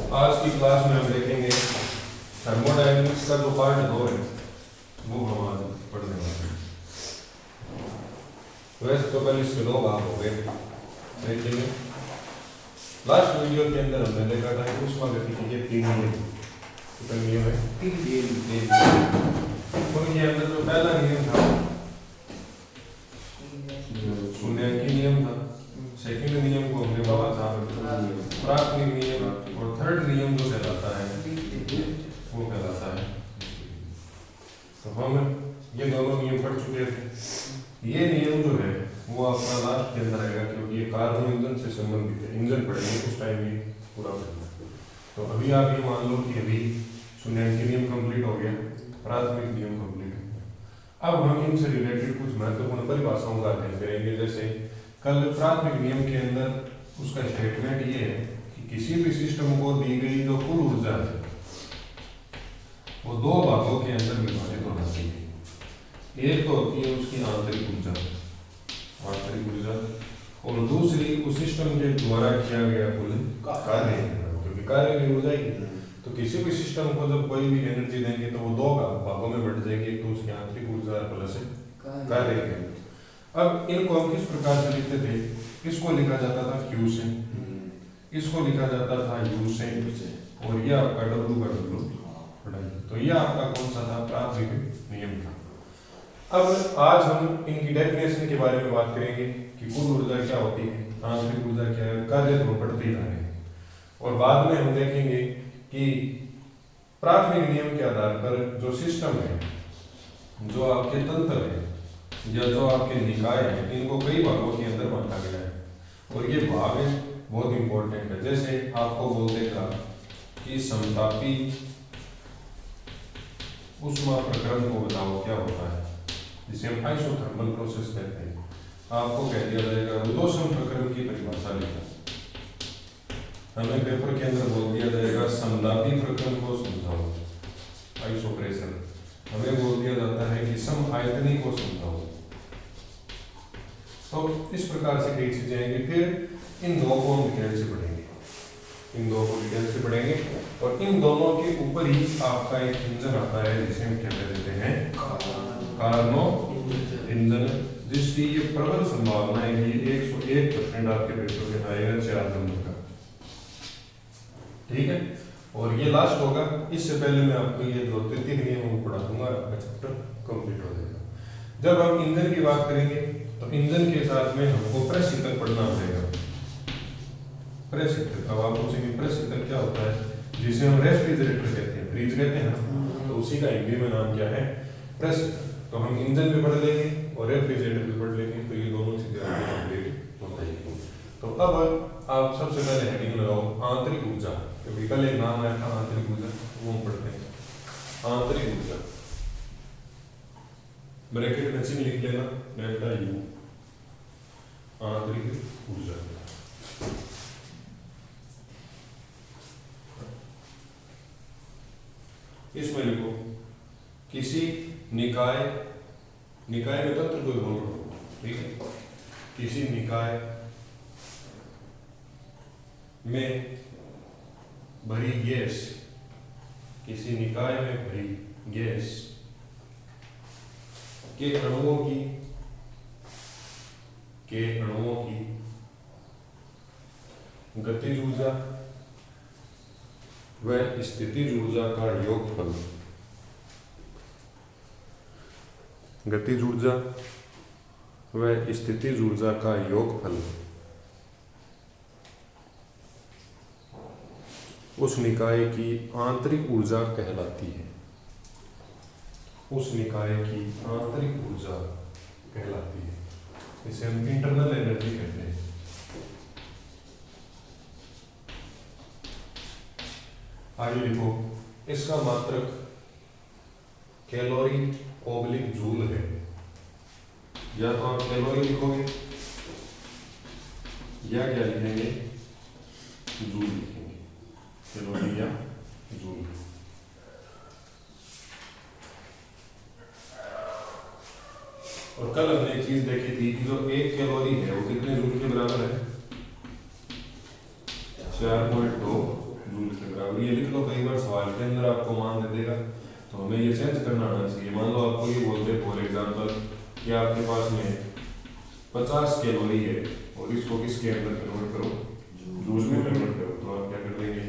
आज की क्लास में हम देखेंगे थर्मोडायनेमिक्स का जो पार्ट 2 है वो हम आज पढ़ने वाले हैं। वैसे तो कल इसके 2 भाग हो गए, लेकिन लास्ट वीडियो के अंदर हमने देखा था कि ऊष्मागतिकी के 3 नियम, कितने नियम है? 3 नियम। उनके अंदर जो पहला नियम था शून्यांकी नियम था, सेकंड नियम को हमने बोला था प्राथमिक नियम, और थर्ड नियम जो कहलाता है वो कहलाता है। तो हम ये दोनों नियम पढ़ चुके थे। ये नियम जो है वो आपका लास्ट के अंदर आएगा, क्योंकि ये कार्बन इंजन से संबंधित है। इंजन पढ़ेंगे उस टाइम ये पूरा करना है। तो अभी आप ये मान लो कि अभी शून्यांकी नियम कंप्लीट हो गया, प्राथमिक नियम कंप्लीट हो गया। अब हम इनसे रिलेटेड कुछ महत्वपूर्ण परिभाषाओं का अध्ययन करेंगे। जैसे कल प्राथमिक नियम के अंदर उसका स्टेटमेंट ये है कि किसी भी सिस्टम को दी गई जो कुल ऊर्जा है वो 2 भागों के अंदर विभाजित होना चाहिए। एक तो होती है उसकी आंतरिक ऊर्जा, और दूसरी उस सिस्टम के द्वारा किया गया कुल कार्य, क्योंकि कार्य की ऊर्जा ही। तो किसी भी सिस्टम को जब कोई भी एनर्जी देंगे तो वो 2 भागों में बट जाएगी, एक तो उसकी आंतरिक ऊर्जा प्लस कार्य की। अब इनको हम किस प्रकार से लिखते थे? इसको लिखा जाता था Q से, इसको लिखा जाता था U से, और ये आपका W का W। तो ये आपका कौन सा था? प्राथमिक नियम था। अब आज हम इनकी डेफिनेशन के बारे में बात करेंगे कि कुल ऊर्जा क्या होती है, आंतरिक ऊर्जा क्या है, कार्य तो पढ़ते ही रहे हैं। और बाद में हम देखेंगे कि प्राथमिक नियम के आधार पर जो सिस्टम है, जो आपके तंत्र है या जो आपके निकाय हैं, इनको कई भागों के अंदर बांटा गया है। और ये भाग बहुत इंपॉर्टेंट है। जैसे आपको बोल देगा कि समतापी ऊष्मा प्रकरण को बताओ क्या होता है, जिसे हम आइसोथर्मल प्रोसेस कहते हैं। आपको कह दिया जाएगा रुदोषम प्रकरण की परिभाषा लिखो। हमें पेपर के अंदर बोल दिया जाएगा समतापी प्रकरण को समझाओ, आइसोप्रेशर। हमें बोल दिया जाता है कि सम आयतनी को समझाओ। तो इस प्रकार से कई चीजें आएंगी। फिर इन 2 को हम डिटेल से पढ़ेंगे, और इन दोनों के ऊपर ही आपका एक इंजन आता है जिसे हम क्या कहते हैं? कार्नो इंजन, जिसकी ये प्रबल संभावना है कि 101% आपके पेपर में आएगा 4 नंबर का। ठीक है, और ये लास्ट होगा। इससे पहले मैं आपको ये 2 तृतीय नियम पढ़ा दूंगा, आपका चैप्टर कंप्लीट हो जाएगा। जब हम इंजन की बात करेंगे तो इंजन के साथ में हमको प्रेस हीटर पढ़ना पड़ेगा। प्रेस हीटर, अब आप पूछेंगे प्रेस हीटर क्या होता है? जिसे हम रेफ्रिजरेटर कहते हैं, फ्रिज कहते हैं ना, तो उसी का हिंदी में नाम क्या है? Press heater. तो हम इंजन भी पढ़ लेंगे और रेफ्रिजरेटर भी पढ़ लेंगे, तो ये दोनों चीजें कंप्लीट हो जाएगी। तो अब आप सबसे पहले हेडिंग लगाओ आंतरिक ऊर्जा, क्योंकि कल एक नाम आया था आंतरिक ऊर्जा, वो हम पढ़ते हैं। आंतरिक ऊर्जा ब्रैकेट में चिन्ह लिख लेना, डेल्टा U, आंतरिक ऊर्जा। इसमें लिखो किसी निकाय में तंत्र को बोल रहा हूं, ठीक है? किसी निकाय में भरी गैस, किसी निकाय में भरी गैस के अणुओं की गतिज ऊर्जा व स्थितिज ऊर्जा का योगफल, गतिज ऊर्जा व स्थितिज ऊर्जा का योगफल उस निकाय की आंतरिक ऊर्जा कहलाती है। उस निकाय की आंतरिक ऊर्जा कहलाती है, इसे हम इंटरनल एनर्जी कहते हैं। आगे लिखो, इसका मात्रक कैलोरी ओब्लिक जूल है। या तो आप कैलोरी लिखोगे या क्या लिखेंगे? जूल लिखेंगे, कैलोरी या जूल। और कल हमने एक चीज देखी थी कि जो 1 कैलोरी है वो कितने जूल के बराबर है? 4.2 जूल के बराबर। ये लिख लो, कई बार सवाल के अंदर आपको मान दे देगा, तो हमें ये चेंज करना आना चाहिए। मान लो आपको ये बोलते हैं फॉर एग्जांपल कि आपके पास में 50 कैलोरी है और इसको किसके अंदर कन्वर्ट करो, जूल में कन्वर्ट करो, तो आप क्या कर देंगे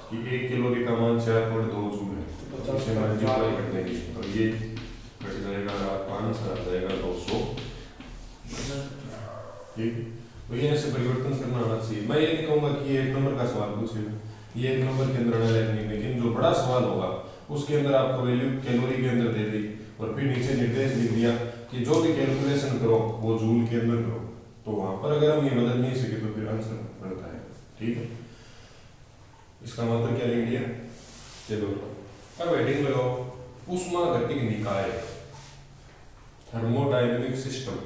कि 1 कैलोरी का मान 4.2 जूल है, तो इसे मल्टीप्लाई कर देंगे, तो ये कट जाएगा 5 आ जाएगा 200। ठीक, तो ये ऐसे परिवर्तन करना आना चाहिए। मैं ये नहीं कहूँगा कि ये 1 नंबर का सवाल पूछेगा, ये 1 नंबर के अंदर आना नहीं, लेकिन जो बड़ा सवाल होगा उसके अंदर आपको वैल्यू कैलोरी के अंदर दे दी और फिर नीचे निर्देश लिख दिया कि जो भी कैलकुलेशन करो वो जूल के अंदर करो, तो वहां पर अगर हम ये बदल नहीं सके तो फिर आंसर बढ़ता है। ठीक है, इसका मतलब क्या लिख दिया, चलो अब हेडिंग लगाओ, ऊष्मागतिक निकाय, थर्मोडायनेमिक सिस्टम,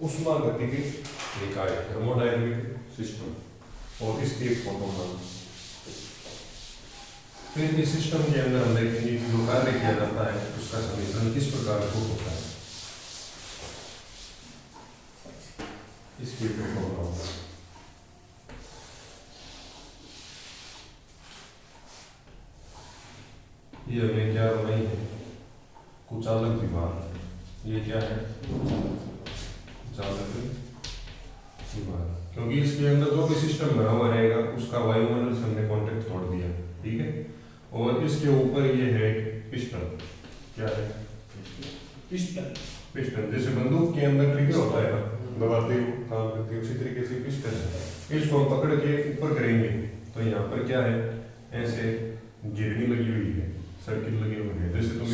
ऊष्मागतिक निकाय, थर्मोडायनेमिक सिस्टम, और इसकी एक फोटो बनाना। फिर इस सिस्टम के अंदर हम देखेंगे कि जो कार्य किया जाता है उसका समीकरण किस प्रकार को होता है। इसकी फोटो बनाऊंगा। ये हमें क्या बनाई है, कुचालक विभाग। ये क्या है, कुचालक विभाग, क्योंकि इसके अंदर जो भी सिस्टम बना हुआ रहेगा उसका वायुमंडल से हमने कॉन्टेक्ट तोड़ दिया। ठीक है, और इसके ऊपर ये है पिस्टन। क्या है, पिस्टन। पिस्टन जैसे बंदूक के अंदर ट्रिगर होता है ना, दबाते हुए काम करती है, उसी तरीके से पिस्टन है। इसको हम पकड़ के ऊपर करेंगे तो यहाँ पर क्या है, ऐसे गिरनी लगी हुई है, सर्किल लगी हुई है, जैसे तुम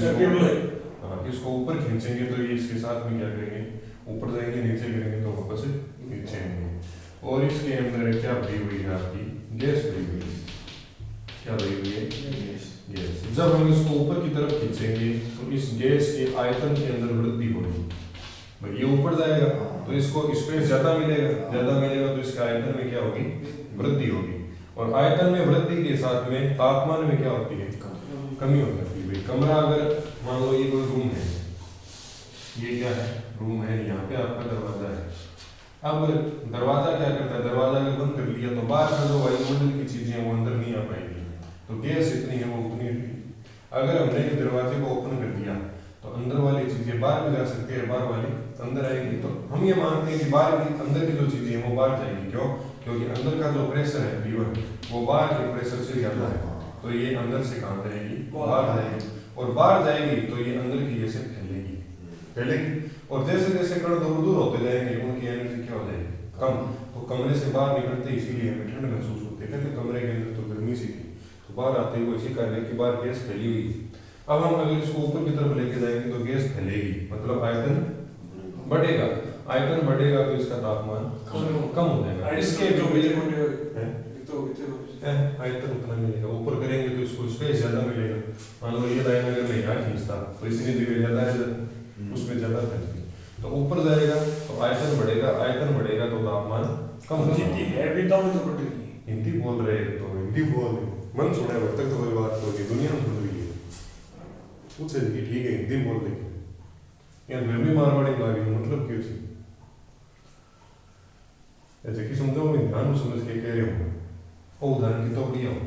हाँ इसको ऊपर खींचेंगे तो ये इसके साथ में क्या करेंगे, ऊपर जाएंगे, नीचे गिरेंगे तो वापस नीचे आएंगे। और इसके अंदर क्या भरी हुई है, आपकी गैस भरी हुई है। क्या भरी हुई है, गैस। जब हम इसको ऊपर की तरफ खींचेंगे तो इस गैस के आयतन के अंदर वृद्धि होगी। भाई ये ऊपर जाएगा तो इसको स्पेस ज्यादा मिलेगा तो इसके आयतन में क्या होगी, वृद्धि होगी। और आयतन में वृद्धि के साथ में तापमान में क्या होती है, कमी हो जाती है। भाई कमरा अगर मान लो ये कोई रूम है, ये क्या है, रूम है, यहाँ पे आपका दरवाजा है। अब दरवाजा क्या करता है, दरवाजा अगर बंद कर लिया तो बाहर का जो वायुमंडल की चीजें हैं वो अंदर नहीं आ पाएगी, तो गैस इतनी है वो उतनी है। अगर हमने इस दरवाजे को ओपन कर दिया तो अंदर वाली चीजें बाहर भी जा सकती है, बाहर वाली अंदर आएगी। तो हम ये मानते हैं कि बाहर की अंदर की जो चीजें हैं वो बाहर जाएंगी। क्यों, क्योंकि अंदर का जो प्रेशर है V1 वो बाहर के प्रेशर से ज्यादा है, तो ये अंदर से कहाँ जाएगी, बाहर जाएगी। और बाहर जाएगी तो ये अंदर की जैसे फैलेगी। और जैसे जैसे कण दूर होते जाएंगे उनकी एनर्जी क्या हो जाएगी, कम। तो कमरे से बाहर निकलते इसीलिए हमें ठंड महसूस होती है, क्योंकि कमरे के अंदर तो गर्मी सी थी, तो बाहर आते हुए इसी कार्य की बाहर गैस फैली हुई। अब हम अगर इसको ऊपर की तरफ लेके जाएंगे तो गैस फैलेगी, मतलब आयतन बढ़ेगा। आयतन बढ़ेगा तो इसका तापमान कम हो जाएगा। इसके जो आयतन उतना मिलेगा, ऊपर करेंगे तो इसको स्पेस ज्यादा मिलेगा। मान लो ये लाइन अगर मैं यहाँ खींचता तो इतनी जगह ज्यादा है, उसमें ज्यादा फैलती, तो ऊपर जाएगा तो आयतन बढ़ेगा तो तापमान कम हो जाएगा। हिंदी बोल रहे हैं तो हिंदी बोल, मन सुना है तक तो कोई बात होगी, दुनिया में सुन रही है, पूछे ठीक है हिंदी बोल रही है यार, मैं भी मारवाड़ी लागी मतलब क्यों सी ऐसे कि समझो मैं ध्यान समझ के कह रही हूँ, वो उदाहरण की तो बढ़िया हो।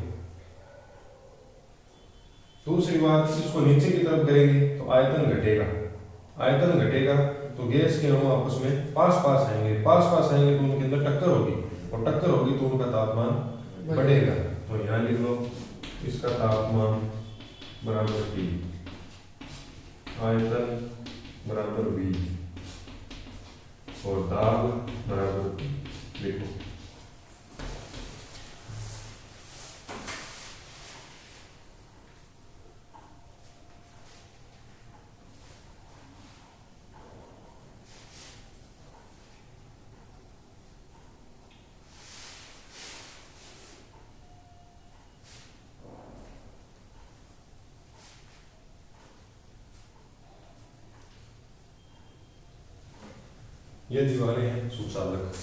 दूसरी बात, इसको नीचे की तरफ करेंगे तो आयतन घटेगा तो गैस के अणु आपस में पास आएंगे तो उनके अंदर टक्कर होगी, और टक्कर होगी तो उनका तापमान बढ़ेगा। तो यहाँ लिख लो, इसका तापमान बराबर T, आयतन बराबर V, और दाब बराबर देखो ये दीवारें हैं सुचालक,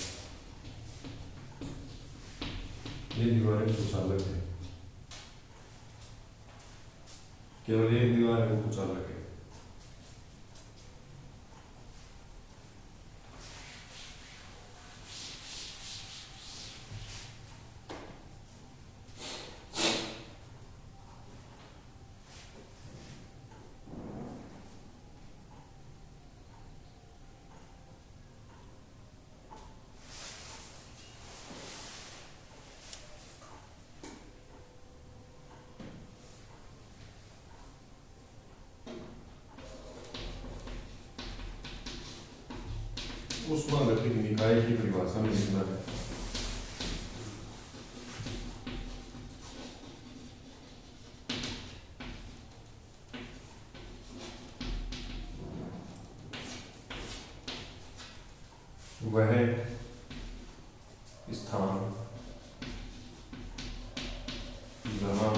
ये दीवारें सुचालक है, केवल एक दीवार है वो कुचालक है। ऊष्मागतिक निकाय की परिभाषा में लिखना है। वह स्थान जहां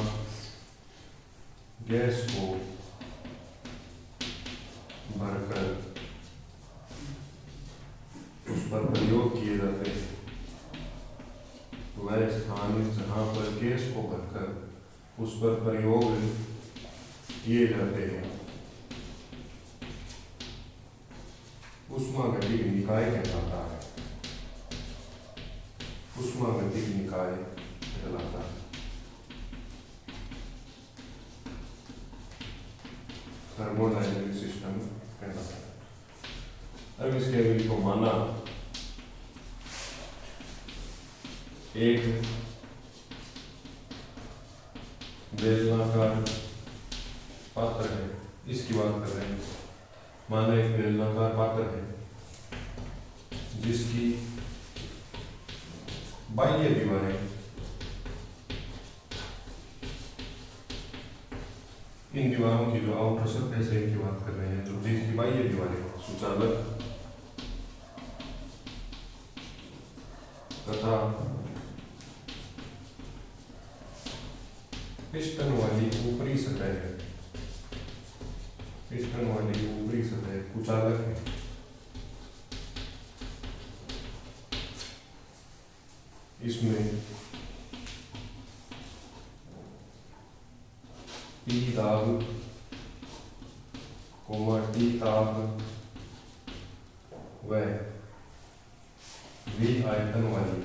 गैस को भरकर उस पर प्रयोग किए जाते हैं, वह स्थान जहां पर गैस को भरकर उस पर प्रयोग किए जाते हैं ऊष्मागतिक निकाय कहलाता है। ऊष्मागतिक निकाय कहलाता है। थर्मोडायनेमिक सिस्टम कहलाता है। अब इसके अगली को माना एक बेलनाकार पात्र है, इसकी बात कर रहे हैं। माना एक बेलनाकार पात्र है जिसकी बाह्य दीवारें इन दीवारों की जो आउटर सरफेस है की बात कर रहे हैं, जो जिसकी बाह्य दीवारें सुचालक तथा पिस्टन वाली ऊपरी सतह है, पिस्टन वाली ऊपरी सतह कुचालक है। इसमें P दाब कोमा T ताप व V आयतन वाली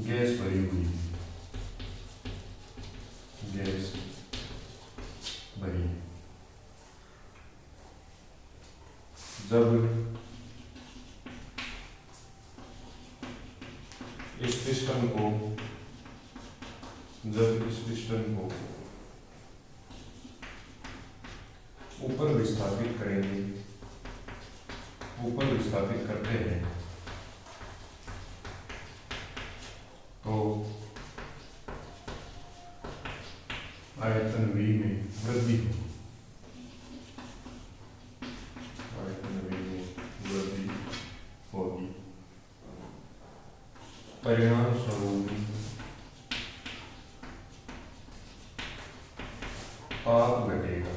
गैस भरी हुई गैस भरी। जब इस पिस्टन को ऊपर विस्थापित करते हैं तो आयतन V में वृद्धि होगी। परिणाम स्वरूप ताप घटेगा।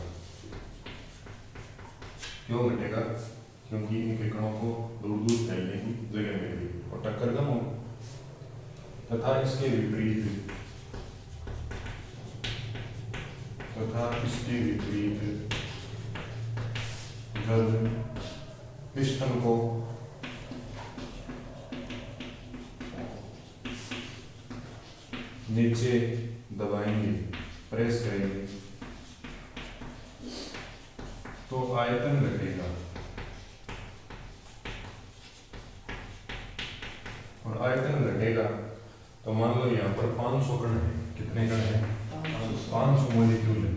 क्यों घटेगा? क्योंकि इनके कणों को दूर दूर फैलने की जगह मिल गई और टक्कर कम हो। तथा इसके विपरीत जब पिस्टन को नीचे दबाएंगे, प्रेस करेंगे तो आयतन घटेगा और आयतन घटेगा तो मान लो यहाँ पर 500 कण है। कितने कण है? 500 मॉलिक्यूल है।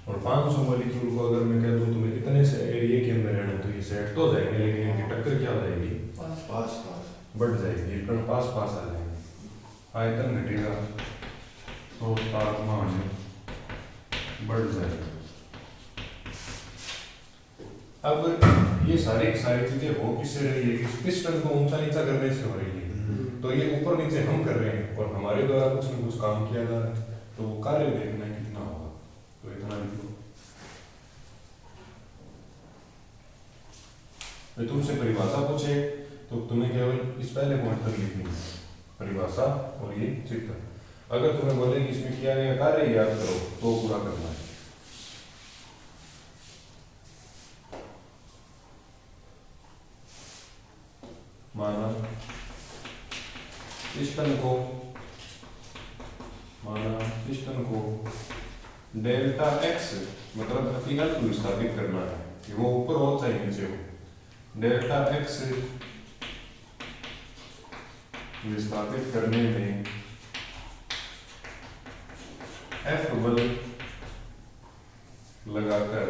और 500 मॉलिक्यूल को अगर मैं कह दूं तुम्हें इतने से एरिया के अंदर रहना तो ये सेट तो जाएंगे, लेकिन इनकी टक्कर क्या हो जाएगी? पास बढ़ जाएगी, ये कण पास आ जाएंगे। आयतन घटेगा तो तापमान बढ़ जाएगा। अब ये सारी चीजें हो किससे रही है? इस पिस्टन को ऊंचा नीचा करने से हो रही है। तो ये ऊपर नीचे हम कर रहे हैं और हमारे द्वारा कुछ न कुछ काम किया जा रहा है, तो वो कार्य देखना कितना होगा। तो इतना लिखो। तो तुमसे परिभाषा पूछे तो तुम्हें केवल इस पहले पॉइंट तक लिखनी है, परिभाषा और ये चित्र। अगर तुम्हें बोले कि इसमें किया गया कार्य याद करो तो पूरा करना है। माना पिस्टन को डेल्टा एक्स मतलब अतिगल को विस्थापित करना है कि वो ऊपर हो चाहे नीचे हो। डेल्टा एक्स विस्थापित करने में एफ बल लगाकर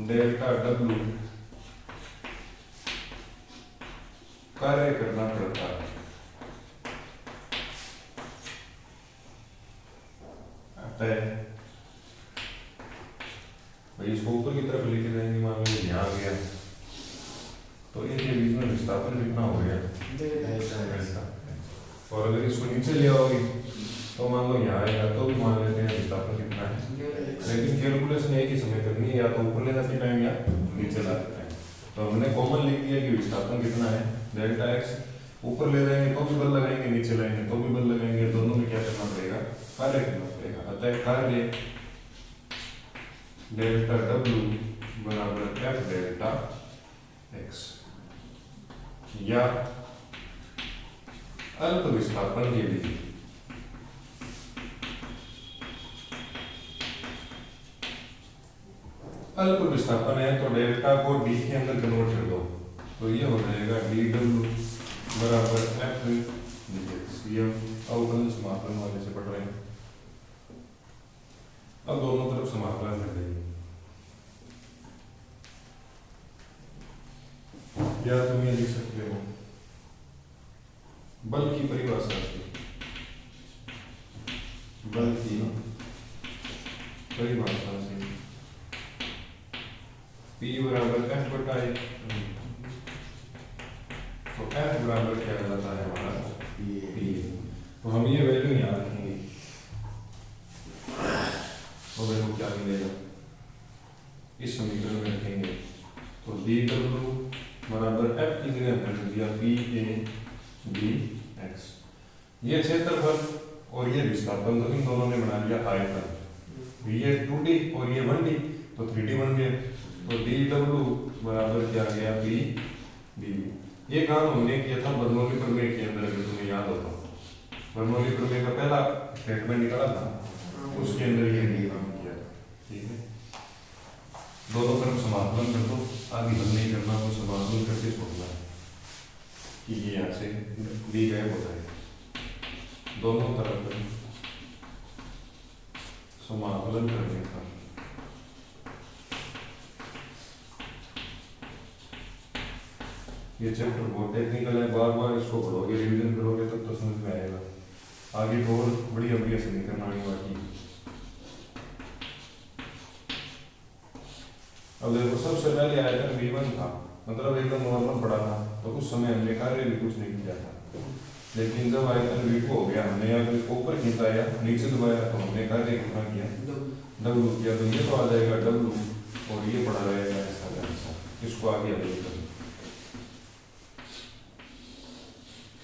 डेल्टा डब्ल्यू कार्य करना पड़ता है। भाई इसको ऊपर की तरफ लेके जाएंगे, मान लो यहाँ आ गया तो इनके बीच में विस्थापन कितना हो गया ऐसा, और अगर इसको नीचे ले आओगे तो मान लो यहाँ आएगा तो भी मान लेते हैं विस्थापन कितना है, लेकिन कैलकुलेशन एक ही समय करनी है, या तो ऊपर ले जाते टाइम या नीचे ला देते हैं। तो हमने कॉमन लिख दिया कि विस्थापन कितना है डेल्टा एक्स, ऊपर ले जाएंगे तो भी बल लगाएंगे, नीचे लाएंगे तो भी बल लगाएंगे, दोनों में क्या करना पड़ेगा, कार्य करना पड़ेगा। अतः कार्य डेल्टा डब्ल्यू बराबर एफ डेल्टा एक्स, या अल्प विस्थापन के लिए अल्प विस्थापन है तो डेल्टा को डी के अंदर कन्वर्ट कर दो, तो ये हो जाएगा डी डब्ल्यू बराबर एफ डीएक्स। ये अवकलन समाकलन वाले से पढ़ रहे हैं, अब दोनों तरफ समाकलन कर देंगे। या तुम ये लिख सकते हो बल की परिभाषा से, बल की परिभाषा से P बराबर F बटा एक, तो F बराबर क्या कहलाता है हमारा P। तो हम ये वैल्यू यहाँ रखेंगे तो वैल्यू क्या मिलेगा, इस समीकरण में रखेंगे तो डी डब्ल्यू बराबर F की जगह हमने रख दिया P A B X। ये क्षेत्रफल और ये विस्थापन तो इन दोनों ने बना लिया आयतन, ये 2D और ये 1D तो 3D बन गया, तो डी डब्ल्यू बराबर क्या गया बी डी। ये काम हमने किया था बर्नौली प्रमेय के अंदर, अगर तुम्हें याद हो तो बर्नौली प्रमेय का पहला स्टेटमेंट निकाला था, उसके अंदर ये डी काम किया था। ठीक है, दोनों तरफ समाकलन कर दो, आगे हल नहीं करना तो समाकलन करके छोड़ना है कि ये यहाँ से डी गायब होता है। दोनों तरफ समाकलन करने का ये चैप्टर बहुत टेक्निकल है, बार बार इसको पढ़ोगे रिवीजन करोगे तब तो समझ में आएगा, आगे तो और बढ़िया बढ़िया से नहीं करना है बाकी। अब देखो सबसे पहले आयतन V1 था, मतलब एकदम नॉर्मल पड़ा था, तो उस समय हमने कार्य भी कुछ नहीं किया था, लेकिन जब आयतन V2 हो गया, हमने या तो इसको ऊपर खींचा या नीचे दबाया, तो हमने कार्य कितना किया W किया, तो ये तो आ जाएगा W और ये पड़ा रहेगा ऐसा, इसको आगे अपडेट कर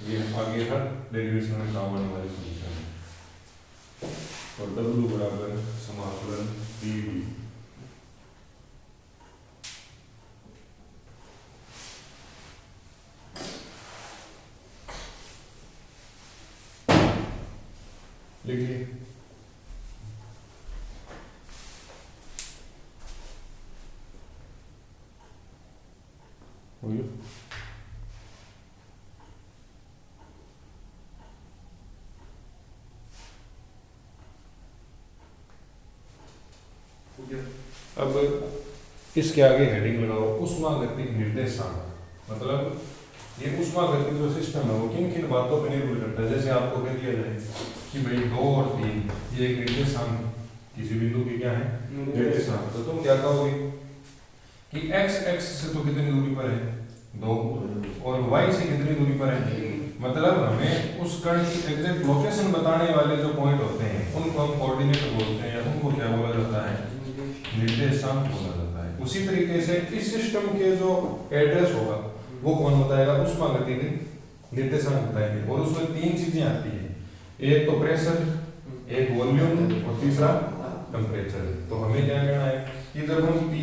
ये आगे हर डेरिवेशन में काम आने वाली समीकरण है। और W बराबर समाकलन dV लिखिए। अब इसके आगे हेडिंग लगाओ ऊष्मागतिक निर्देशांक, मतलब ये ऊष्मागतिक जो सिस्टम है वो किन किन बातों पर निर्भर करता है। जैसे आपको कह दिया जाए कि भाई 2 और 3 ये एक निर्देशांक, किसी बिंदु की क्या है निर्देशांक, तो तुम क्या कहोगे कि x से तो कितनी दूरी पर है 2 और y से कितनी दूरी पर है, मतलब हमें उस कण की एग्जैक्ट लोकेशन बताने वाले जो पॉइंट होते हैं उनको हम कोऑर्डिनेट बोलते हैं, या उनको क्या बोला जाता है निर्देशांक बोला जाता है। उसी तरीके से इस सिस्टम के जो एड्रेस होगा वो कौन बताएगा, ऊष्मागतिक निर्देशांक बताएंगे, और उसमें 3 चीजें आती है, एक तो प्रेशर, एक वॉल्यूम और तीसरा टेम्परेचर। तो हमें क्या करना है कि जब हम P,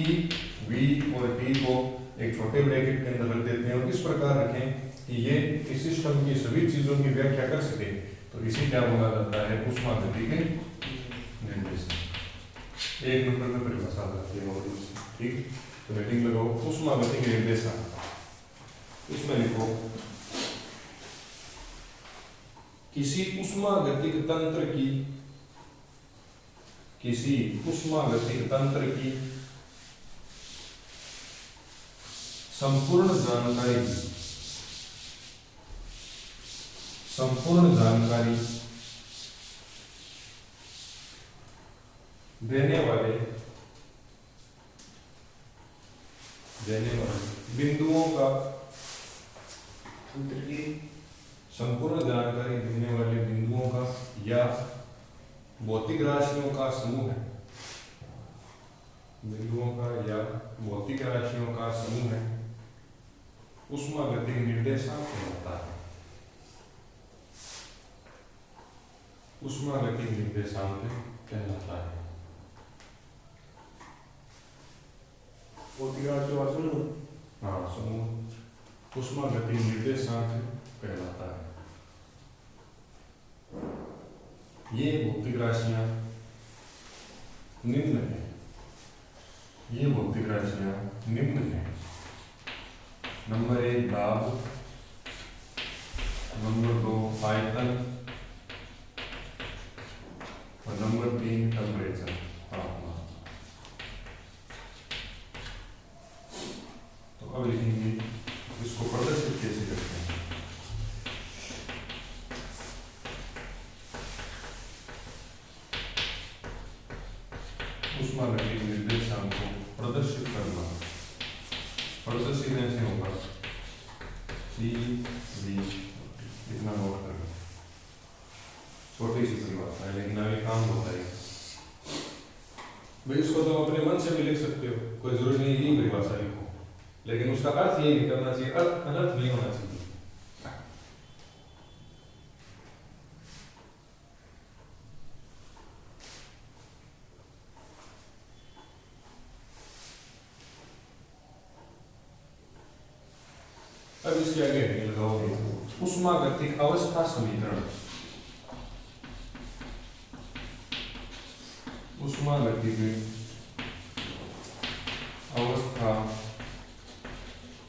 V और T को एक छोटे ब्रैकेट के अंदर रख देते हैं और इस प्रकार रखें कि ये इस सिस्टम की सभी चीजों की व्याख्या कर सके, तो इसे क्या बोला जाता है ऊष्मागतिक निर्देशांक। 1 नंबर में परिभाषा आती है, ठीक, तो हेडिंग लगाओ ऊष्मागतिक निर्देशांक, इसमें लिखो किसी ऊष्मागतिक तंत्र की किसी उष्मागतिक तंत्र की संपूर्ण जानकारी देने वाले बिंदुओं का तंत्र की संपूर्ण जानकारी देने वाले बिंदुओं का या भौतिक राशियों का समूह है, बिंदुओं का या भौतिक राशियों का समूह है, उष्मागतिक निर्देशांक कहलाता है। उष्मागतिक निर्देशांक कहलाता है। भौतिक राशियों का समूह, हाँ समूह उष्मागतिक निर्देशांक कहलाता है। ये भौतिक राशियां निम्न है, ये भौतिक राशियां निम्न है। नंबर 1 दाब, नंबर 2 आयतन और नंबर 3 टेम्परेचर, तापमान। तो अब लिखेंगे इसको प्रदर्शित कैसे करते हैं। उष्मागतिक निर्देशांक को प्रदर्शित करना, प्रदर्शित ऐसे होगा सी बी, इतना नोट करना। छोटी सी परिभाषा है लेकिन आगे काम होता है भाई। इसको तुम अपने मन से भी लिख सकते हो, कोई जरूरी नहीं यही परिभाषा लिखो, लेकिन उसका अर्थ यही करना चाहिए, अनर्थ नहीं होना चाहिए। अब इसके आगे लगाओगे उष्मागतिक अवस्था समीकरण। उष्मागतिक अवस्था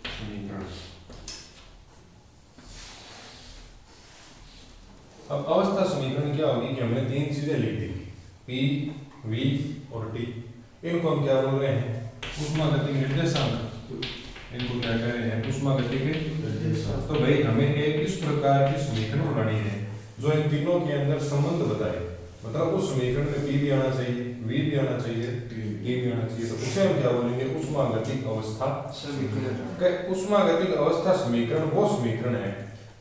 समीकरण। अब अवस्था समीकरण क्या होगी कि हमने 3 चीजें लिख दी, P, V और T। इनको हम क्या बोल रहे हैं, उष्मागतिक निर्देशांक। इनको क्या कह रहे हैं, उष्मागतिक निर्देशांक। तो भाई हमें एक इस प्रकार की समीकरण बनानी है जो इन तीनों के अंदर संबंध बताए। मतलब उस समीकरण में P भी आना चाहिए, V भी आना चाहिए, T भी आना चाहिए। तो उसे हम क्या बोलेंगे, उष्मागतिक अवस्था समीकरण। उष्मागतिक अवस्था समीकरण वो समीकरण है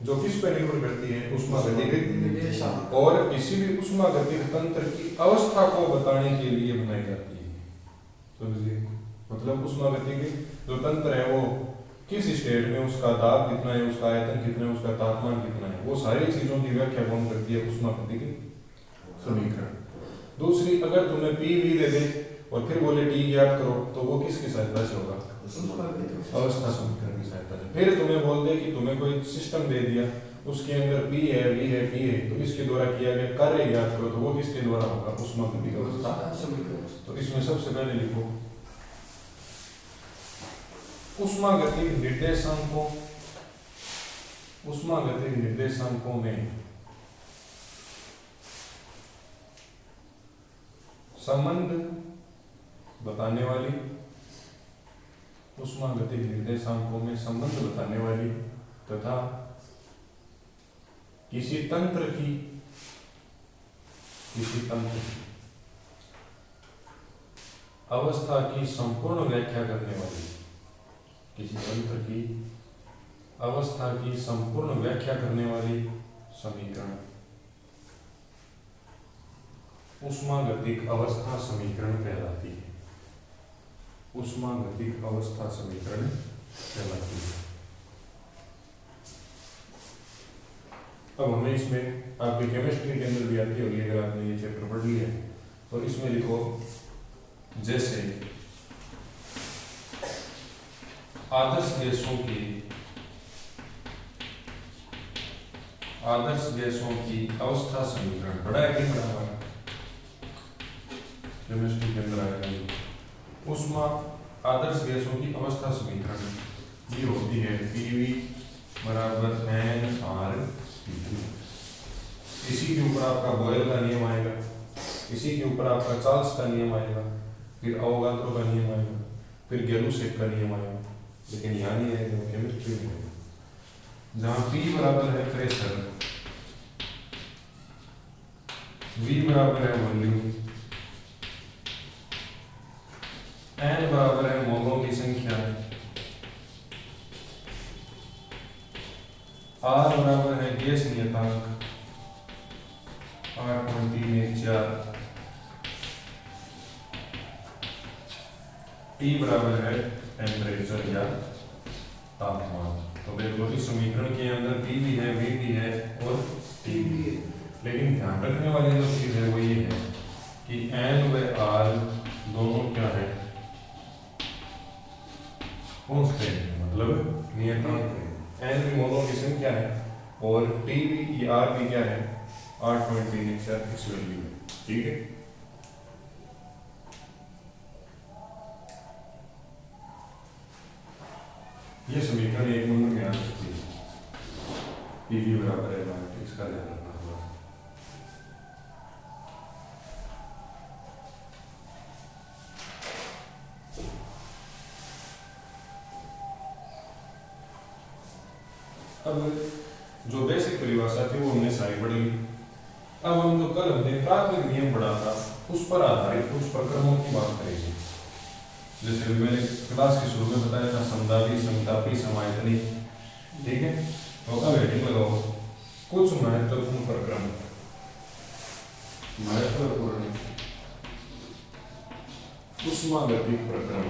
जो किस पर निर्भर करती है, उष्मागतिक निर्देशांक। और किसी भी उष्मागतिक तंत्र की अवस्था को बताने के लिए बनाई जाती है। समझिए, मतलब उष्मागतिक जो तंत्र है वो किस स्टेट में, उसका दाब कितना है, उसका आयतन कितना है, उसका तापमान कितना है, वो सारी चीजों की व्याख्या कौन करती है, उष्मागतिक समीकरण। दूसरी, अगर तुम्हें P V दे दे और फिर बोले T ज्ञात करो, तो वो किसकी सहायता से होगा, अवस्था समीकरण की सहायता से। फिर तुम्हें बोल दे कि तुम्हें कोई सिस्टम दे दिया, उसके अंदर P है, V है, T है, तो इसके द्वारा किया गया कार्य ज्ञात करो, तो वो किसके द्वारा होगा, उष्मागतिक अवस्था समीकरण। तो इसमें सबसे पहले लिखो उष्मागतिक निर्देशांकों, उष्मागतिक निर्देशांकों में संबंध बताने वाली, उष्मागतिक निर्देशांकों में संबंध बताने वाली तथा किसी तंत्र की अवस्था की संपूर्ण व्याख्या करने वाली, किसी तंत्र की अवस्था की संपूर्ण व्याख्या करने वाली समीकरण उष्मागतिक अवस्था समीकरण कहलाती है। उष्मागतिक अवस्था समीकरण कहलाती है। अब हमें इसमें आपके केमिस्ट्री के अंदर भी आती होगी, अगर आपने ये चैप्टर पढ़ लिया है, तो इसमें लिखो जैसे आदर्श गैसों की अवस्था समीकरण। बड़ा है कि बड़ा केमिस्ट्री के अंदर आएगा। उष्मा आदर्श गैसों की अवस्था समीकरण ये होती है PV बराबर NR। इसी के ऊपर आपका बॉयल का नियम आएगा। इसी के ऊपर आपका चार्ल्स का नियम आएगा, फिर अवोगाद्रो का नियम आएगा, फिर गैलुसेक का नियम आएगा, लेकिन यहाँ नहीं आएगा, केमिस्ट्री में आएगा। जहाँ P बराबर है प्रेशर, V बराबर है वॉल्यूम, N बराबर है मोलों की संख्या, R बराबर है गैस नियतांक, R.314, T बराबर है टेम्परेचर या तापमान। तो देख लो इस समीकरण के अंदर P भी है, V भी है और T भी है, लेकिन ध्यान रखने वाली जो चीज है वो ये है कि N व R दोनों क्या है, कांस्टेंट, मतलब नियतांक है। N भी मोलों की संख्या है और T भी R भी क्या है, R.20 इस वैल्यू है, ठीक है। ये समीकरण 1 नंबर में आ सकती है, PV बराबर है, इसका ध्यान रखना होगा। अब जो बेसिक परिभाषा थी वो हमने सारी पढ़ ली। अब हम जो कल हमने प्राथमिक नियम पढ़ा था उस पर आधारित कुछ प्रक्रमों की बात करेंगे। जैसे मैंने क्लास के शुरू में बताया था, समदाबी, समतापी, समायतनी, ठीक है। तो अब हेडिंग लगाओ, कुछ महत्वपूर्ण प्रक्रम, महत्वपूर्ण ऊष्मागतिक प्रक्रम,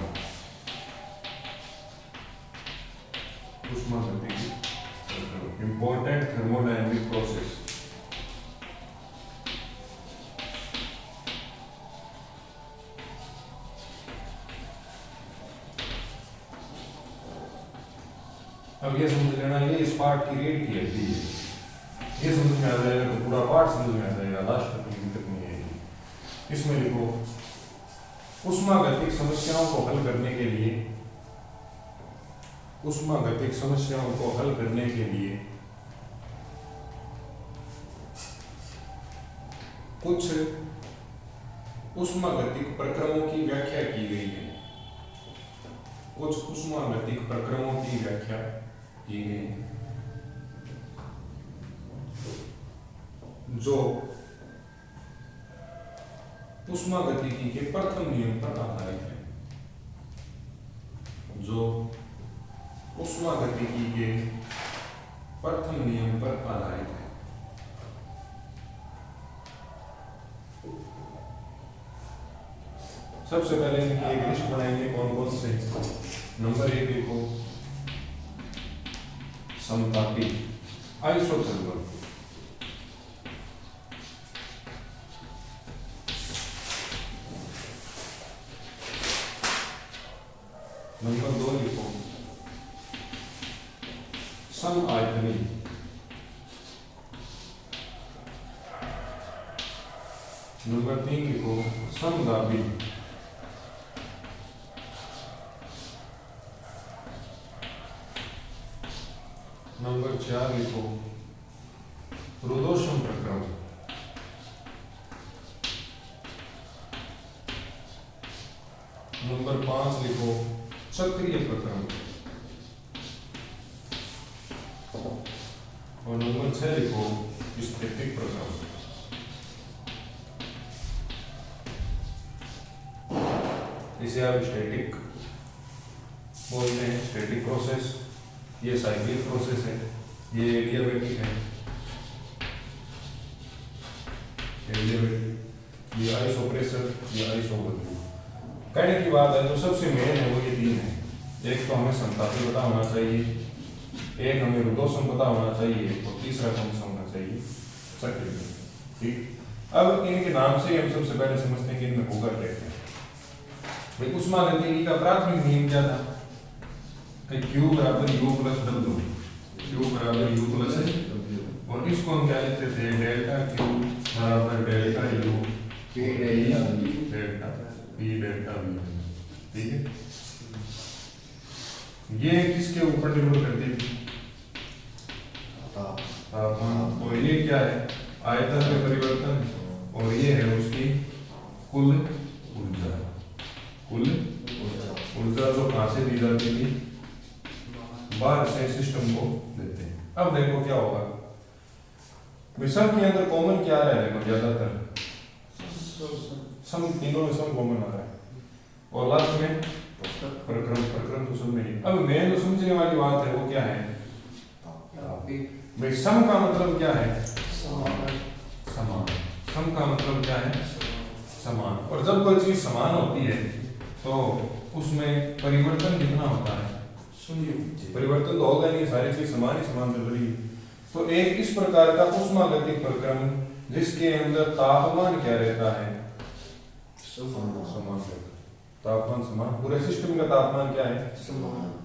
ऊष्मागतिक प्रक्रम, इंपॉर्टेंट थर्मोडायनेमिक प्रोसेस। अब ये समझ लेना, ये इस पार्ट की रेट की हड्डी है, ये समझ में आ जाएगा तो पूरा पार्ट समझ में आ जाएगा, लास्ट तक कोई दिक्कत नहीं आएगी। इसमें लिखो, ऊष्मागतिक समस्याओं को हल करने के लिए, ऊष्मागतिक समस्याओं को हल करने के लिए कुछ ऊष्मागतिक प्रक्रमों की व्याख्या की गई है, कुछ ऊष्मागतिक प्रक्रमों की व्याख्या की गई है जो ऊष्मागतिकी के प्रथम नियम पर आधारित है, जो ऊष्मागतिकी के प्रथम नियम पर आधारित है। सबसे पहले इनकी एक लिस्ट बनाएंगे, कौन कौन से। नंबर 1 देखो, समतापी, आइसोथर्मल। नंबर 2 लिखो, समआयतनी। नंबर 3 लिखो, समदाबी। नंबर 4 लिखो, रुदोषम प्रक्रम। नंबर 5 लिखो, चक्रीय प्रक्रम। और नंबर 6 लिखो, स्थैतिक प्रक्रम। इसे आप स्टैटिक बोलते हैं, स्टैटिक प्रोसेस। ये साइक्लिक प्रोसेस है, ये एडियाबैटिक है, ये आइसोप्रेशर, ये आइसोवॉल्यूम। कहने की बात है, जो सबसे मेन है वो ये 3 है। एक तो हमें समतापी पता होना चाहिए, एक हमें रुदोषम पता होना चाहिए, और तीसरा कौन सा होना चाहिए, चक्रीय। ठीक, अब इनके नाम से हम सबसे पहले समझते हैं कि इनमें होगा क्या है। भाई ऊष्मागतिकी का प्राथमिक नियम क्या था, Q बराबर U प्लस W, Q बराबर U प्लस W, और इसको हम क्या लिखते थे, डेल्टा Q बराबर delta U P delta P delta V। ठीक है, ये किसके ऊपर निर्भर करती थी, तापमान। और ये क्या है, आयतन में परिवर्तन, और ये है उसकी कुल ऊर्जा, कुल ऊर्जा जो कहाँ से दी जाती थी, बाहर से सिस्टम को देते हैं। अब देखो क्या होगा, विषम के अंदर कॉमन क्या है, देखो ज्यादातर सम, तीनों में सम कॉमन आ रहा है, और लास्ट में प्रक्रम, प्रक्रम तो सब में ही। अब मेन जो समझने वाली बात है वो क्या है, भाई सम का मतलब क्या है, समान। सम का मतलब क्या है, समान। और जब कोई चीज समान होती है तो उसमें परिवर्तन कितना होता है, परिवर्तन तो होगा नहीं, सारी चीज समान ही समान चल रही है। तो एक इस प्रकार का ऊष्मागतिक प्रक्रम जिसके अंदर तापमान क्या रहता है, समान रहता है। तापमान समान, पूरे सिस्टम का तापमान क्या है,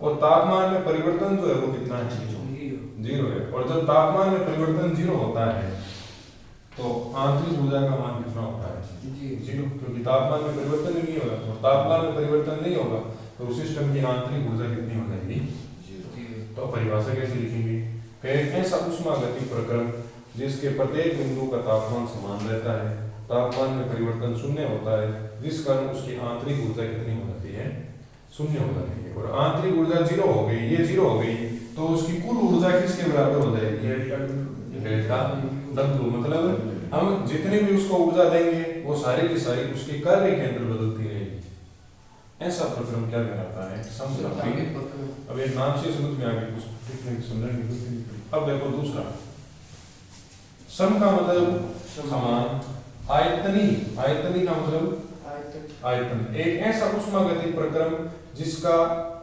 और तापमान में परिवर्तन जो है वो कितना है, जीरो है। और जब तापमान में परिवर्तन जीरो होता है तो आंतरिक ऊर्जा का मान कितना होता है, जीरो, क्योंकि तापमान में परिवर्तन नहीं होगा। और तापमान में परिवर्तन नहीं होगा तो सिस्टम की आंतरिक ऊर्जा कितनी हो जाएगी, तो परिभाषा कैसे लिखेंगे, एक ऐसा ऊष्मागतिक प्रक्रम जिसके प्रत्येक बिंदु का तापमान समान रहता है, तापमान में परिवर्तन शून्य होता है, जिस कारण उसकी आंतरिक ऊर्जा कितनी हो जाती है, शून्य हो जाती है। और आंतरिक ऊर्जा जीरो हो गई, ये जीरो हो गई तो उसकी कुल ऊर्जा किसके बराबर हो जाएगी, डेल्टा W। मतलब हम जितनी भी उसको ऊर्जा देंगे वो सारी की सारी उसके कार्य के अंदर बदलती रहेगी। ऐसा प्रक्रम क्या कहलाता है, समग्र। अब एक नाम से समझ में आ गई, कुछ समझेंगे। अब देखो दूसरा, सम का मतलब समान, आयतनी, आयतनी का मतलब आयतन। एक ऐसा ऊष्मागतिक प्रक्रम जिसका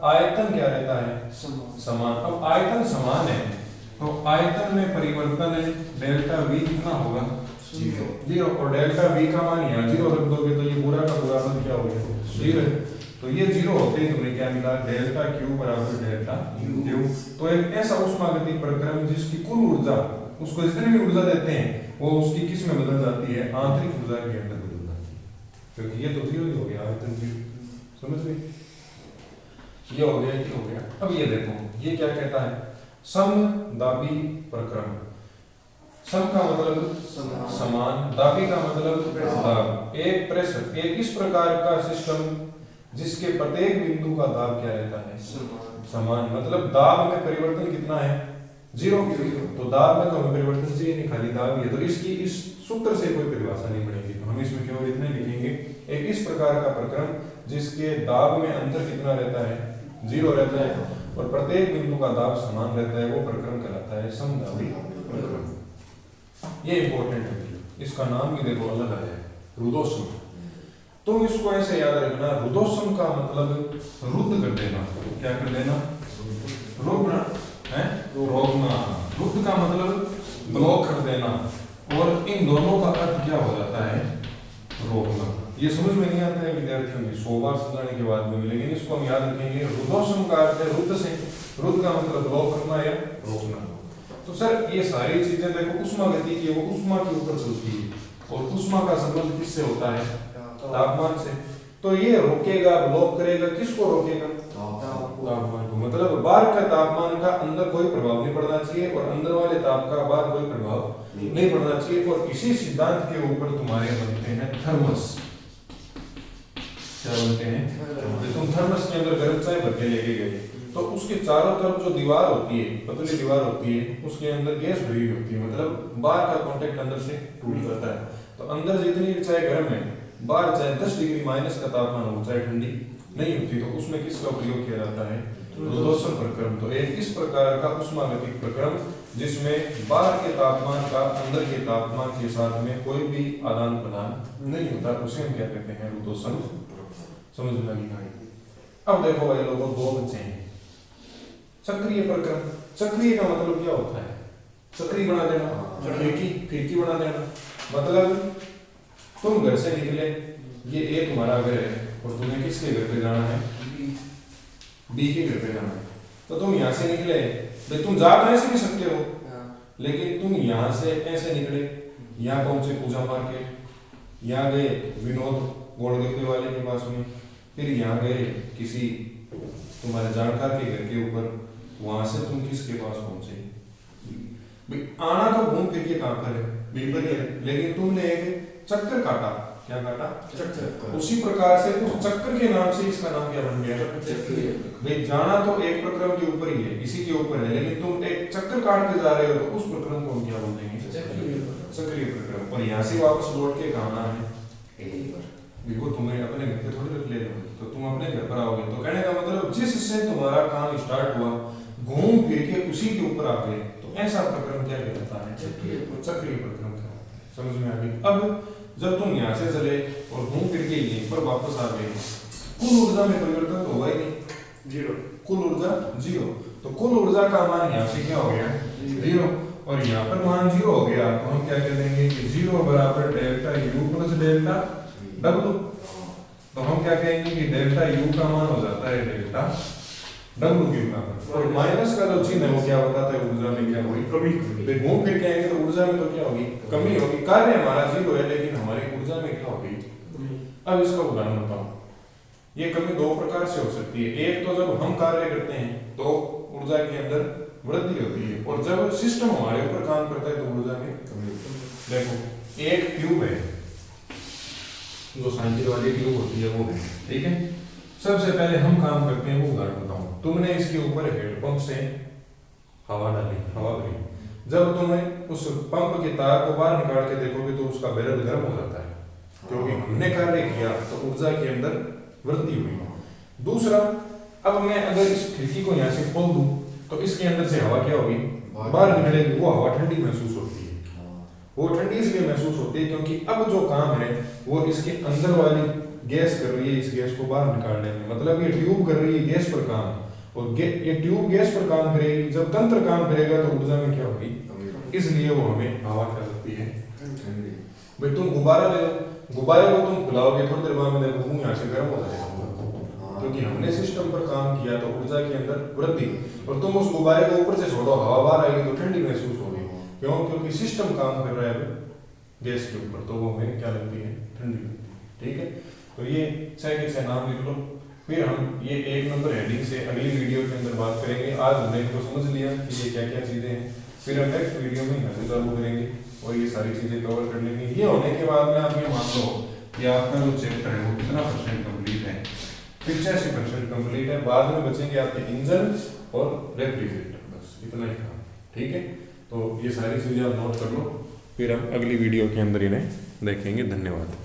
आयतन क्या रहता है, समान। अब आयतन समान है तो आयतन में परिवर्तन है, डेल्टा V कितना होगा, जीरो। और डेल्टा V का मान यहाँ जीरो रख दोगे तो ये पूरा का पूरा पद क्या हो गया, जीरो। तो ये जीरो होते ही तुम्हें क्या मिला, डेल्टा Q बराबर डेल्टा Q। तो एक ऐसा ऊष्मागतिक प्रक्रम जिसकी कुल ऊर्जा, उसको जितनी भी ऊर्जा देते हैं वो उसकी किस में बदल जाती है, आंतरिक ऊर्जा के अंदर बदल जाती है, क्योंकि ये तो जीरो ही हो गया, आयतन जीरो। समझ गए, ये हो गया, ये हो गया। अब ये देखो, ये क्या कहता है, समदाबी प्रक्रम। सम का मतलब समान, दाबी का मतलब दाब। एक प्रेशर, एक इस प्रकार का सिस्टम जिसके प्रत्येक बिंदु का दाब क्या रहता है, समान। मतलब दाब में परिवर्तन कितना है, जीरो। तो दाब में तो हमें परिवर्तन चाहिए नहीं, खाली दाब ही है। तो इसकी इस सूत्र से कोई परिभाषा नहीं बनेगी, तो हम इसमें केवल इतने लिखेंगे, एक इस प्रकार का प्रक्रम जिसके दाब में अंतर कितना रहता है, जीरो रहता है, और प्रत्येक बिंदु का दाब समान रहता है, वो प्रक्रम कहलाता है समदाबी प्रक्रम। ये इंपॉर्टेंट है, इसका नाम भी देखो अलग है, रुद्धोष्म। तुम इसको ऐसे याद रखना, रुद्धोष्म का मतलब रुद्ध कर देना। क्या कर देना, रोकना है, रोकना। रुद्ध का मतलब ब्लॉक कर देना, और इन दोनों का अर्थ क्या हो जाता है, रोकना। ये समझ में नहीं आता है विद्यार्थियों की, 100 बार समझाने के बाद में, लेकिन इसको हम याद रखेंगे। रुद्धोष्म का अर्थ है रुद्ध से, रुद्ध का मतलब ब्लॉक करना या रोकना। तो सर ये सारी चीजें देखो ऊष्मागति की, वो ऊष्मा के ऊपर चलती है, और ऊष्मा का संबंध किससे होता है, तापमान से। तो ये रोकेगा, ब्लॉक करेगा, किसको रोकेगा, तापमान को। मतलब बाहर का तापमान का अंदर कोई प्रभाव नहीं पड़ना चाहिए, और अंदर वाले ताप का बाहर कोई प्रभाव नहीं पड़ना चाहिए। और इसी सिद्धांत के ऊपर तुम्हारे बनते हैं थर्मस। क्या बनते हैं, तुम थर्मस के अंदर गर्म चाय भर के लेके गए तो उसके चारों तरफ जो दीवार होती है, पतली दीवार होती है, उसके अंदर गैस भरी हुई होती है। मतलब बाहर का कांटेक्ट अंदर से टूट जाता है, तो अंदर जितनी चाय गर्म है, बाहर चाहे 10 डिग्री माइनस का तापमान हो, चाहे ठंडी नहीं होती, तो उसमें किसका प्रयोग किया जाता है, रुद्धोष्म प्रक्रम। तो एक इस प्रकार का ऊष्मागतिक प्रक्रम जिसमें बाहर के तापमान का अंदर के तापमान के साथ में कोई भी आदान प्रदान नहीं होता, उसे हम क्या कहते हैं, रुद्धोष्म। समझ में लगी कहानी। अब देखो भाई लोगों, दो बच्चे हैं, चक्रीय प्रक्रम। चक्रीय का मतलब क्या होता है, चक्री बना देना, फिरकी बना देना। मतलब तुम घर से निकले, ये ए तुम्हारा घर है, और तुम्हें किसके घर पे जाना है, बी के घर पे जाना है। तो तुम यहाँ से निकले, भाई तुम जा तो ऐसे नहीं सकते हो, लेकिन तुम यहाँ से ऐसे निकले, यहाँ पहुंचे पूजा मार्केट, यहाँ गए विनोद गोलगप्पे वाले के पास में, फिर यहाँ गए किसी तुम्हारे जानकार के घर के ऊपर, वहां से तुम किसके पास पहुंचे, आना तो घूम फिर के कहां पर है, बिल्कुल है, लेकिन तुमने एक चक्कर काटा। क्या काटा? चक्कर। उसी प्रकार से उस चक्र के नाम से इसका नाम क्या बन गया? चक्रीय। भाई जाना तो एक प्रक्रम के ऊपर ही है, इसी के ऊपर है, लेकिन तुम एक चक्कर काट के जा रहे हो तो उस प्रक्रम को हम क्या बोल देंगे? चक्रीय प्रक्रम। और यहाँ से वापस लौट के कहाँ आना है? देखो तुम्हें अपने घर पे थोड़ी रख ले रहे हो, तो तुम अपने घर पर आओगे तो कहने का मतलब जिससे तुम्हारा काम स्टार्ट हुआ घूम फिर के उसी के ऊपर आ गए, तो ऐसा प्रक्रम क्या कहलाता है? चक्रीय प्रक्रम कहलाता है। समझ में आ गई? अब जब तुम यहाँ से चले और घूम फिर के यहीं पर वापस आ गए, कुल ऊर्जा में परिवर्तन तो होगा ही नहीं, जीरो। कुल ऊर्जा जीरो। तो कुल ऊर्जा का मान यहाँ से क्या हो गया? जीरो। और यहाँ पर मान जीरो हो गया तो हम क्या कह देंगे कि जीरो बराबर delta U plus delta W. तो हम क्या कहेंगे कि डेल्टा यू का मान हो जाता है डेल्टा डब्ल्यू के बराबर, और माइनस का जो चिन्ह है वो क्या बताता है? ऊर्जा में क्या होगी? कमी। फिर घूम फिर के आएंगे तो ऊर्जा में तो क्या होगी? कमी होगी। कार्य हमारा जीरो है लेकिन हमारी ऊर्जा में क्या होगी? अब इसका उदाहरण बताओ। ये कमी दो प्रकार से हो सकती है। एक तो जब हम कार्य करते हैं तो ऊर्जा के अंदर वृद्धि होती है, और जब सिस्टम हमारे ऊपर काम करता है तो ऊर्जा में कमी होती है। देखो एक ट्यूब है, जो साइकिल वाली ट्यूब होती है वो है, ठीक है। सबसे पहले हम काम करते हैं वो उदाहरण बताऊं। तुमने इसके ऊपर हेडपंप से हवा डाली, हवा भरी। जब तुम्हें उस पंप के तार को बाहर निकाल के देखोगे तो उसका बैरल गर्म हो जाता है, क्योंकि हमने कार्य किया तो ऊर्जा के अंदर वृद्धि हुई। दूसरा, अब मैं अगर इस खिड़की को यहाँ से खोल दूं तो इसके अंदर से हवा क्या होगी? बाहर निकलेगी। वो हवा ठंडी महसूस होती है। वो ठंडी इसलिए महसूस होती है क्योंकि अब जो काम है वो इसके अंदर वाली गैस कर रही है, इस गैस को बाहर निकालने में। मतलब ये ट्यूब कर रही है गैस पर काम, और ये ट्यूब गैस पर काम करेगी। जब तंत्र काम करेगा तो ऊर्जा में क्या होगी? इसलिए वो हमें हवा क्या लगती है? भाई तुम गुब्बारा ले लो, गुब्बारे को तुम फुलाओगे थोड़ी देर बाद में देखो यहाँ से गर्म हो जाएगा, क्योंकि हमने सिस्टम पर काम किया तो ऊर्जा के अंदर वृद्धि। और तुम उस गुब्बारे को ऊपर से छोड़ो, हवा बाहर आएगी तो ठंडी महसूस होगी। क्यों? क्योंकि सिस्टम काम कर रहा है गैस के ऊपर, तो वो हमें क्या लगती है? ठंडी लगती है। ठीक है, तो ये 6 के 6 नाम लिख लो। फिर हम ये 1 नंबर हेडिंग से अगली वीडियो के अंदर बात करेंगे। आज हमने तो समझ लिया कि ये क्या क्या चीजें हैं, फिर हम नेक्स्ट वीडियो में यहाँ से चालू करेंगे और ये सारी चीजें कवर कर लेंगे। ये होने के बाद में आप ये मान लो कि आपका जो चैप्टर है वो कितना % कंप्लीट है? 85% कंप्लीट है। बाद में बचेंगे आपके इंजन और रेफ्रिजरेटर, बस इतना ही काम। ठीक है, तो ये सारी चीजें आप नोट कर लो, फिर हम अगली वीडियो के अंदर इन्हें देखेंगे। धन्यवाद।